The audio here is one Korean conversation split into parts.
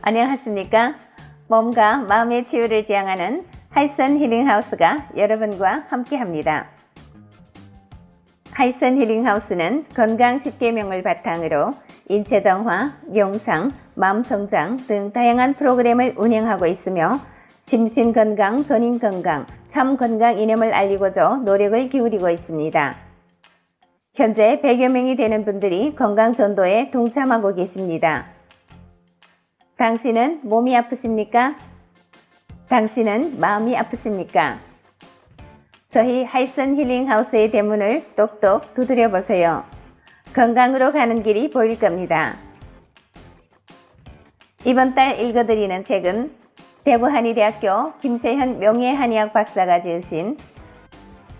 안녕하십니까? 몸과 마음의 치유를 지향하는 하이슨 힐링하우스가 여러분과 함께합니다. 하이슨 힐링하우스는 건강 10계명을 바탕으로 인체 정화, 명상, 마음 성장 등 다양한 프로그램을 운영하고 있으며 심신 건강, 전인 건강, 참 건강 이념을 알리고자 노력을 기울이고 있습니다. 현재 100여 명이 되는 분들이 건강 전도에 동참하고 계십니다. 당신은 몸이 아프십니까? 당신은 마음이 아프십니까? 저희 하이슨 힐링하우스의 대문을 똑똑 두드려 보세요. 건강으로 가는 길이 보일 겁니다. 이번 달 읽어드리는 책은 대구한의대학교 김세현 명예한의학 박사가 지으신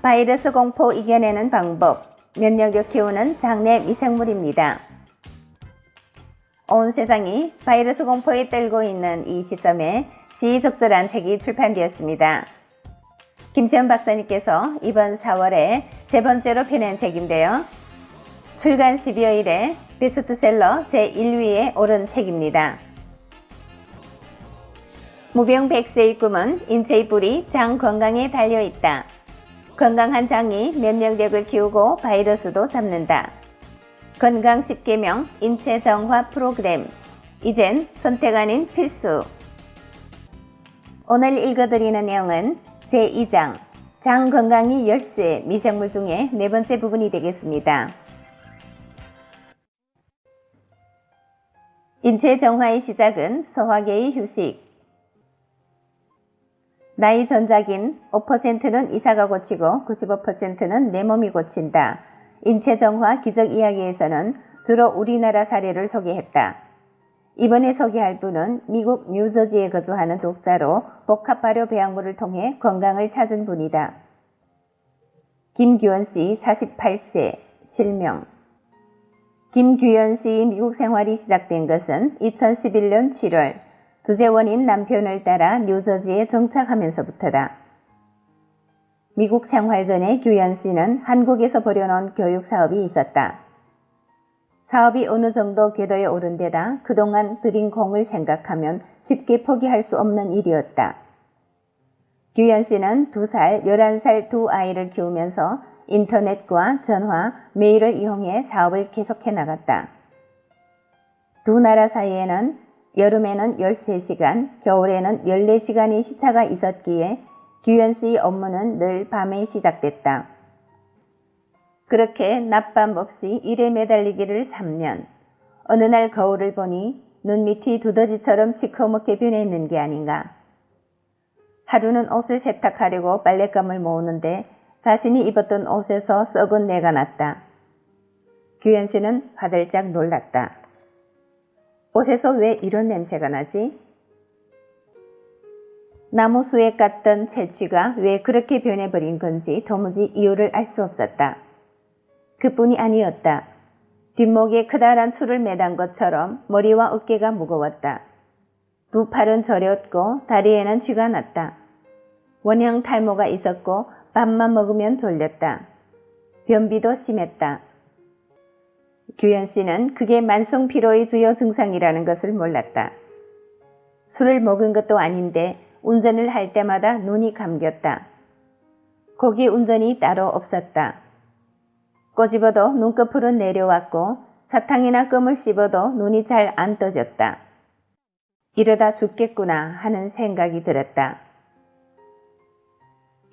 바이러스 공포 이겨내는 방법, 면역력 키우는 장내 미생물입니다. 온 세상이 바이러스 공포에 떨고 있는 이 시점에 시의적절한 책이 출판되었습니다. 김세현 박사님께서 이번 4월에 세 번째로 펴낸 책인데요. 출간 12여일에 베스트셀러 제1위에 오른 책입니다. 무병백세의 꿈은 인체의 뿌리 장 건강에 달려있다. 건강한 장이 면역력을 키우고 바이러스도 잡는다. 건강 10계명 인체 정화 프로그램. 이젠 선택 아닌 필수. 오늘 읽어드리는 내용은 제2장 장 건강이 열쇠 미생물 중에 네 번째 부분이 되겠습니다. 인체 정화의 시작은 소화계의 휴식. 나의 전작인 5%는 이사가 고치고 95%는 내 몸이 고친다. 인체 정화 기적 이야기에서는 주로 우리나라 사례를 소개했다. 이번에 소개할 분은 미국 뉴저지에 거주하는 독자로 복합발효 배양물을 통해 건강을 찾은 분이다. 김규현씨 48세 실명. 김규현씨의 미국 생활이 시작된 것은 2011년 7월 주재원인 남편을 따라 뉴저지에 정착하면서부터다. 미국 생활 전에 규현씨는 한국에서 벌여놓은 교육 사업이 있었다. 사업이 어느 정도 궤도에 오른 데다 그동안 들인 공을 생각하면 쉽게 포기할 수 없는 일이었다. 규현씨는 2살, 11살 두 아이를 키우면서 인터넷과 전화, 메일을 이용해 사업을 계속해 나갔다. 두 나라 사이에는 여름에는 13시간, 겨울에는 14시간의 시차가 있었기에 규현씨의 업무는 늘 밤에 시작됐다. 그렇게 낮밤 없이 일에 매달리기를 3년. 어느 날 거울을 보니 눈밑이 두더지처럼 시커멓게 변해있는 게 아닌가. 하루는 옷을 세탁하려고 빨랫감을 모으는데 자신이 입었던 옷에서 썩은 내가 났다. 규현씨는 화들짝 놀랐다. 옷에서 왜 이런 냄새가 나지? 나무 수액 같던 채취가 왜 그렇게 변해버린 건지 도무지 이유를 알 수 없었다. 그뿐이 아니었다. 뒷목에 크다란 줄을 매단 것처럼 머리와 어깨가 무거웠다. 두 팔은 저렸고 다리에는 쥐가 났다. 원형 탈모가 있었고 밥만 먹으면 졸렸다. 변비도 심했다. 규현씨는 그게 만성 피로의 주요 증상이라는 것을 몰랐다. 술을 먹은 것도 아닌데 운전을 할 때마다 눈이 감겼다. 고기 운전이 따로 없었다. 꼬집어도 눈꺼풀은 내려왔고 사탕이나 껌을 씹어도 눈이 잘 안 떠졌다. 이러다 죽겠구나 하는 생각이 들었다.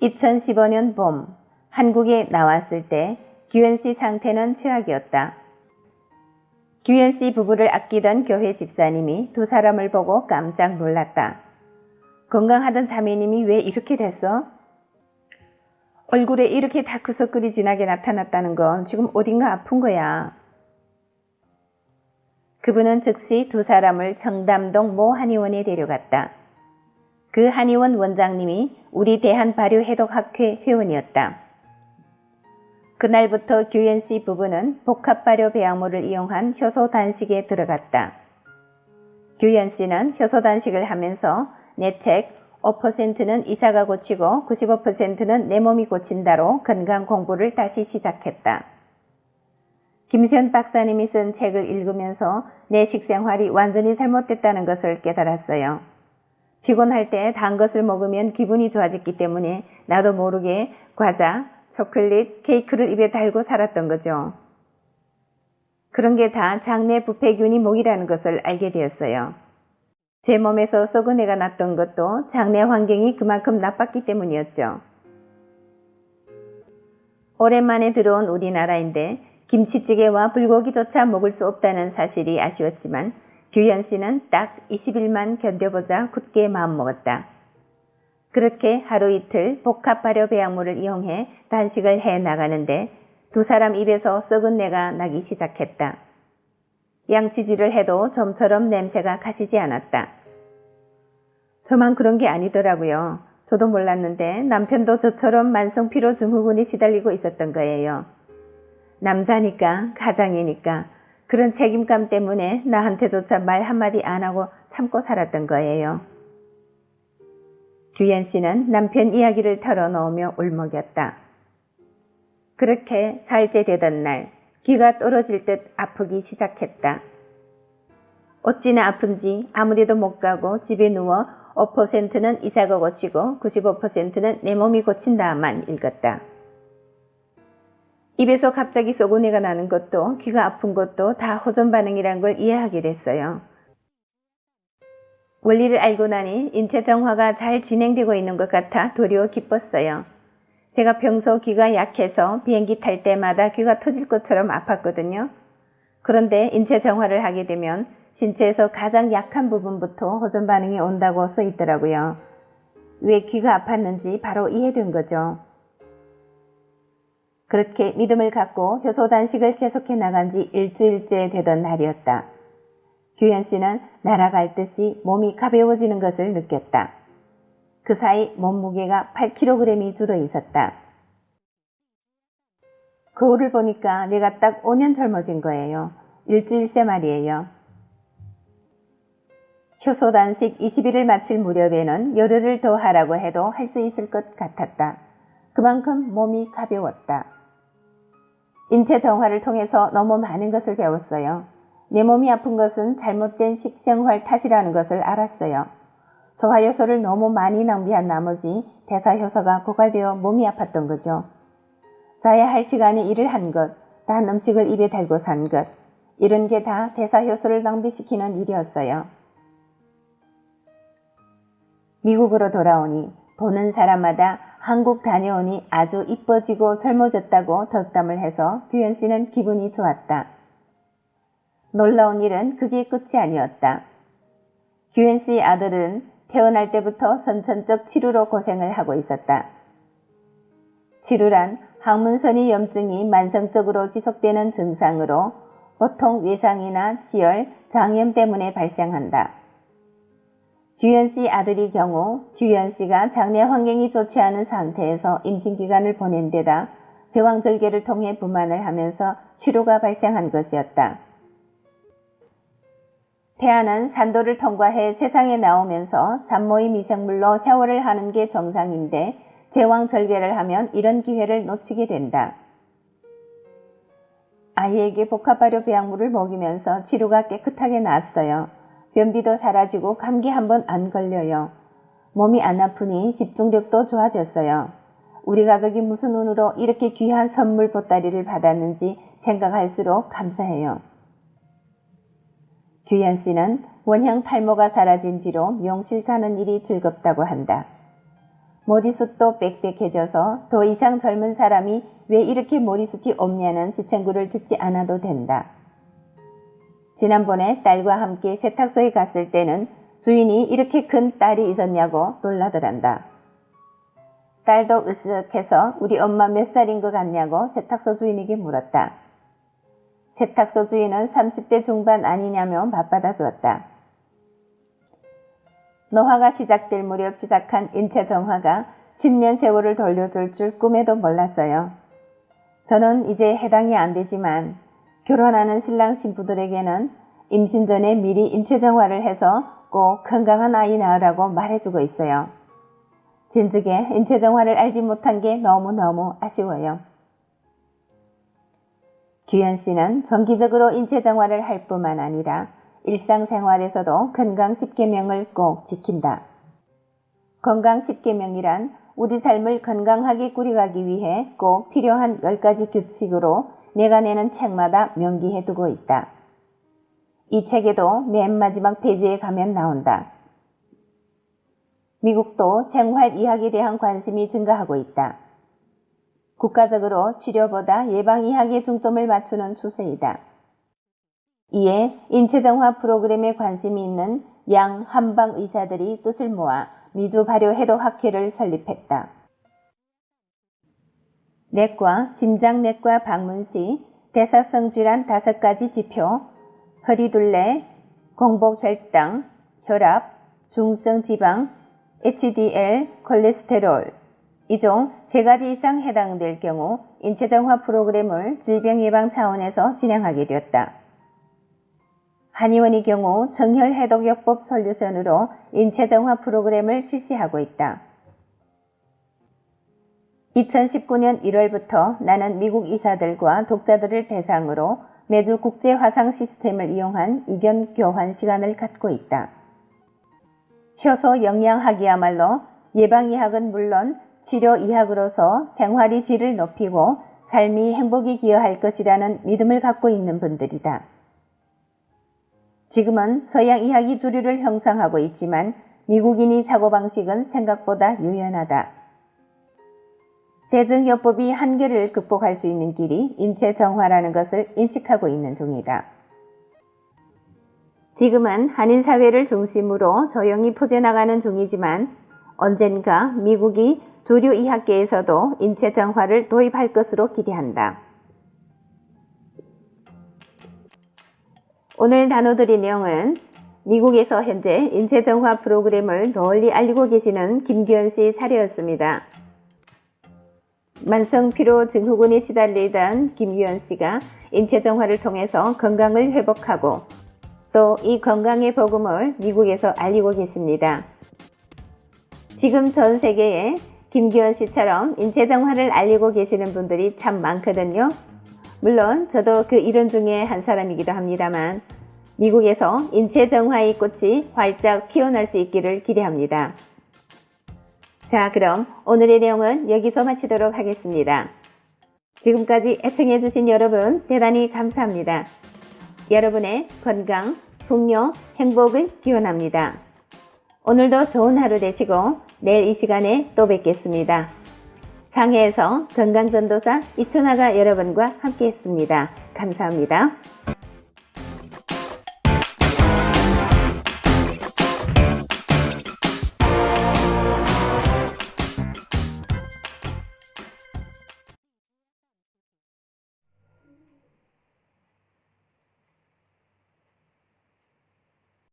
2015년 봄 한국에 나왔을 때 규현씨 상태는 최악이었다. 규현씨 부부를 아끼던 교회 집사님이 두 사람을 보고 깜짝 놀랐다. 건강하던 자매님이 왜 이렇게 됐어? 얼굴에 이렇게 다크서클이 진하게 나타났다는 건 지금 어딘가 아픈 거야. 그분은 즉시 두 사람을 청담동 모 한의원에 데려갔다. 그 한의원 원장님이 우리 대한발효해독학회 회원이었다. 그날부터 규현씨 부부는 복합발효 배양물을 이용한 효소 단식에 들어갔다. 규현씨는 효소 단식을 하면서 내 책 5%는 이사가 고치고 95%는 내 몸이 고친다로 건강 공부를 다시 시작했다. 김시현 박사님이 쓴 책을 읽으면서 내 식생활이 완전히 잘못됐다는 것을 깨달았어요. 피곤할 때 단 것을 먹으면 기분이 좋아졌기 때문에 나도 모르게 과자, 초콜릿, 케이크를 입에 달고 살았던 거죠. 그런 게 다 장내 부패균이 목이라는 것을 알게 되었어요. 제 몸에서 썩은 애가 났던 것도 장내 환경이 그만큼 나빴기 때문이었죠. 오랜만에 들어온 우리나라인데 김치찌개와 불고기조차 먹을 수 없다는 사실이 아쉬웠지만 규현 씨는 딱 20일만 견뎌보자 굳게 마음먹었다. 그렇게 하루 이틀 복합 발효 배양물을 이용해 단식을 해 나가는데 두 사람 입에서 썩은 내가 나기 시작했다. 양치질을 해도 좀처럼 냄새가 가시지 않았다. 저만 그런 게 아니더라고요. 저도 몰랐는데 남편도 저처럼 만성 피로 증후군이 시달리고 있었던 거예요. 남자니까, 가장이니까 그런 책임감 때문에 나한테조차 말 한마디 안 하고 참고 살았던 거예요. 규현 씨는 남편 이야기를 털어놓으며 울먹였다. 그렇게 살째 되던 날 귀가 떨어질 듯 아프기 시작했다. 어찌나 아픈지 아무데도 못 가고 집에 누워 5%는 이사가 고치고 95%는 내 몸이 고친다만 읽었다. 입에서 갑자기 쏘고내가 나는 것도 귀가 아픈 것도 다 호전 반응이란 걸 이해하게 됐어요. 원리를 알고 나니 인체 정화가 잘 진행되고 있는 것 같아 도리어 기뻤어요. 제가 평소 귀가 약해서 비행기 탈 때마다 귀가 터질 것처럼 아팠거든요. 그런데 인체 정화를 하게 되면 신체에서 가장 약한 부분부터 호전 반응이 온다고 써 있더라고요. 왜 귀가 아팠는지 바로 이해된 거죠. 그렇게 믿음을 갖고 효소 단식을 계속해 나간 지 일주일째 되던 날이었다. 규현 씨는 날아갈 듯이 몸이 가벼워지는 것을 느꼈다. 그 사이 몸무게가 8kg이 줄어 있었다. 거울을 보니까 내가 딱 5년 젊어진 거예요. 일주일새 말이에요. 효소 단식 20일을 마칠 무렵에는 열흘을 더 하라고 해도 할 수 있을 것 같았다. 그만큼 몸이 가벼웠다. 인체 정화를 통해서 너무 많은 것을 배웠어요. 내 몸이 아픈 것은 잘못된 식생활 탓이라는 것을 알았어요. 소화효소를 너무 많이 낭비한 나머지 대사효소가 고갈되어 몸이 아팠던 거죠. 자야 할 시간에 일을 한 것, 단 음식을 입에 달고 산 것, 이런 게 다 대사효소를 낭비시키는 일이었어요. 미국으로 돌아오니 보는 사람마다 한국 다녀오니 아주 이뻐지고 젊어졌다고 덕담을 해서 규현 씨는 기분이 좋았다. 놀라운 일은 그게 끝이 아니었다. 규현 씨의 아들은 태어날 때부터 선천적 치루로 고생을 하고 있었다. 치루란 항문선이 염증이 만성적으로 지속되는 증상으로 보통 외상이나 치열, 장염 때문에 발생한다. 규현 씨 아들의 경우 규현 씨가 장내 환경이 좋지 않은 상태에서 임신기간을 보낸 데다 제왕절개를 통해 부만을 하면서 치루가 발생한 것이었다. 태아는 산도를 통과해 세상에 나오면서 산모의 미생물로 샤워를 하는 게 정상인데 제왕절개를 하면 이런 기회를 놓치게 된다. 아이에게 복합발효 배양물을 먹이면서 치루가 깨끗하게 나았어요. 변비도 사라지고 감기 한 번 안 걸려요. 몸이 안 아프니 집중력도 좋아졌어요. 우리 가족이 무슨 운으로 이렇게 귀한 선물 보따리를 받았는지 생각할수록 감사해요. 규현 씨는 원형 탈모가 사라진 뒤로 미용실 가는 일이 즐겁다고 한다. 머리숱도 빽빽해져서 더 이상 젊은 사람이 왜 이렇게 머리숱이 없냐는 지청구를 듣지 않아도 된다. 지난번에 딸과 함께 세탁소에 갔을 때는 주인이 이렇게 큰 딸이 있었냐고 놀라더란다. 딸도 으쓱해서 우리 엄마 몇 살인 것 같냐고 세탁소 주인에게 물었다. 세탁소 주인은 30대 중반 아니냐며 맞받아 주었다. 노화가 시작될 무렵 시작한 인체 정화가 10년 세월을 돌려줄 줄 꿈에도 몰랐어요. 저는 이제 해당이 안 되지만 결혼하는 신랑 신부들에게는 임신 전에 미리 인체 정화를 해서 꼭 건강한 아이 낳으라고 말해주고 있어요. 진즉에 인체 정화를 알지 못한 게 너무너무 아쉬워요. 규현 씨는 정기적으로 인체 정화를 할 뿐만 아니라 일상생활에서도 건강 10계명을 꼭 지킨다. 건강 10계명이란 우리 삶을 건강하게 꾸려가기 위해 꼭 필요한 10가지 규칙으로 내가 내는 책마다 명기해두고 있다. 이 책에도 맨 마지막 페이지에 가면 나온다. 미국도 생활의학에 대한 관심이 증가하고 있다. 국가적으로 치료보다 예방의학에 중점을 맞추는 추세이다. 이에 인체정화 프로그램에 관심이 있는 양 한방 의사들이 뜻을 모아 미주 발효해독학회를 설립했다. 내과, 심장내과 방문 시 대사성 질환 5가지 지표, 허리둘레, 공복혈당, 혈압, 중성지방, HDL, 콜레스테롤 이 중 3가지 이상 해당될 경우 인체정화 프로그램을 질병 예방 차원에서 진행하게 되었다. 한의원의 경우 정혈해독요법 솔루션으로 인체정화 프로그램을 실시하고 있다. 2019년 1월부터 나는 미국 의사들과 독자들을 대상으로 매주 국제화상 시스템을 이용한 의견 교환 시간을 갖고 있다. 효소 영양학이야말로 예방의학은 물론 치료의학으로서 생활의 질을 높이고 삶이 행복에 기여할 것이라는 믿음을 갖고 있는 분들이다. 지금은 서양의학이 주류를 형성하고 있지만 미국인의 사고방식은 생각보다 유연하다. 대증요법이 한계를 극복할 수 있는 길이 인체정화라는 것을 인식하고 있는 중이다. 지금은 한인사회를 중심으로 조용히 퍼져나가는 중이지만 언젠가 미국이 주류의학계에서도 인체정화를 도입할 것으로 기대한다. 오늘 나눠드린 내용은 미국에서 현재 인체정화 프로그램을 널리 알리고 계시는 김규현 씨 사례였습니다. 만성피로 증후군에 시달리던 김규현 씨가 인체정화를 통해서 건강을 회복하고 또 이 건강의 복음을 미국에서 알리고 계십니다. 지금 전 세계에 김규현 씨처럼 인체정화를 알리고 계시는 분들이 참 많거든요. 물론 저도 그 일원 중에 한 사람이기도 합니다만 미국에서 인체정화의 꽃이 활짝 피어날 수 있기를 기대합니다. 자, 그럼 오늘의 내용은 여기서 마치도록 하겠습니다. 지금까지 애청해주신 여러분 대단히 감사합니다. 여러분의 건강, 풍요, 행복을 기원합니다. 오늘도 좋은 하루 되시고 내일 이 시간에 또 뵙겠습니다. 상해에서 건강전도사 이춘아가 여러분과 함께했습니다. 감사합니다.